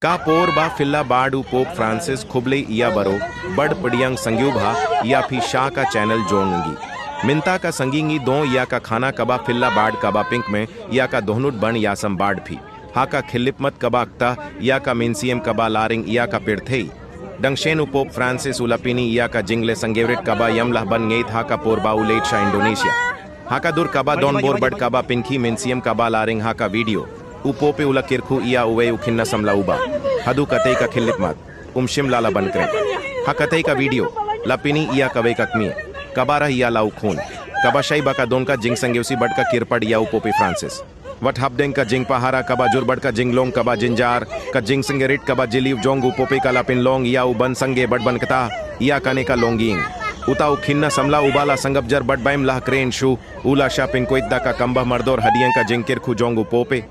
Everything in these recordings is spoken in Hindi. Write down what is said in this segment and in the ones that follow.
का पोर बा फिल्ला बाडू पोप फ्रांसिस खुबले इया बरो बड़ पड़ियंग संग्यूभा या फिर शाह का चैनल जोंगी मिंता का संगींगी दो या का खाना कबा फिल्ला बाड कबा पिंक में या का दोहनुट बन या सम बाड भी हा का खिल्लिप मत कबा अक्ता या का मिनसीएम कबा लारिंग या का पिड़थेई डंगशेन पोप फ्रांसिस उलपिनी या का जिंगले संगेवरेट कबा यमलह बन गेत हा का पोरबा उलेटशा इंडोनेशिया हा का दुर कबा दोन बोर बड़ कबा पिंकी मिनसीएम कबा लारिंग हा का वीडियो उपोपे उला किरखु इया उवे उखिन्ना समला उबा हदु कतई का खिल्लिप मत उमशिम लाला बन करे हा कतई का वीडियो लपिनी इया कवे ककमी कबारा इया लाउ खून कबा शई बका दोन का जिंग संगेवसी बड़ का किरपड़ या उपोपे फ्रांसिस वट हबडेंग का जिंग पहारा कबा जुरबड़ का जिंगलोंग कबा जिंजार का जिंग संगेरिट कबा जिलीव जोंग उपोपे का लापिन लोंग या उबन संगे बड़ बनकता या कने का लोंगिंग उता उखिन्ना समला उबाला संगबजर बड़ बाइम लाह क्रेन शू उला शापिन को इद्दा का कंबा मर्दोर हडियं का जिंग किरखु जोंग उपोपे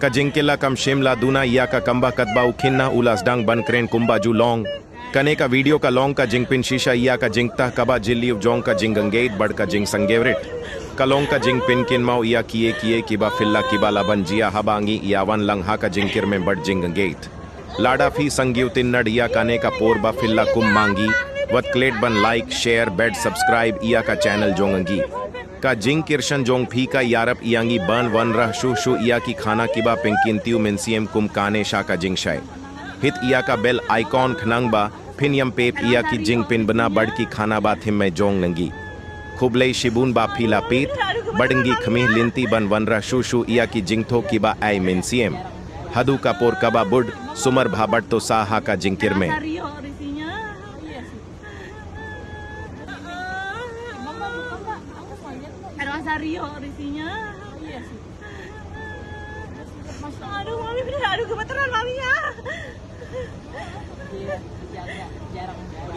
का जिंकिला कम शिमला दूना या का कंबा कदबा उखिन्ना उलासडांग बन क्रेन कुंबा जू लोंग कने का वीडियो का लोंग का जिंगपिन शीशा या का जिंगता कबा जिल्ली जोंग का जिंगंगेट बड़ का जिंग संगेवरेट कलोंग का जिंगपिन किनमाओ या किए किबा फिल्ला किबा लाबन जिया हबांगी या वन लंघा का जिंकिर में बड़ जिंगंगेट लाडा फी संगीव तिन्नड या कने का पोरबा फिल्ला कुम मांगी वत क्लेट बन लाइक शेयर बेड सब्सक्राइब या का चैनल जोंगंगी का जिंग किरशन जोंग फी का यारप इयांगी बन वन रह शु शु इया की खाना किबा पिंकिंतियु मिनसीएम कुम काने शा का जिंग शाय हित इया का बेल आइकॉन खनंगबा फिन यम पेप इया की जिंग पिन बना बड़ की खाना बा थिम में जोंग नंगी खुबले शिबून बा फीला पीत बड़ंगी खमीह लिंती बन वन रह शु शु इया की जिंग थो किबा आई मिनसीएम हदू का पोर कबा बुड सुमर भाबड़ तो साहा का जिंकिर में Rio isinya. Iya sih. Aduh, mami bener, aduh gemeteran mami ya. Iya, jarang.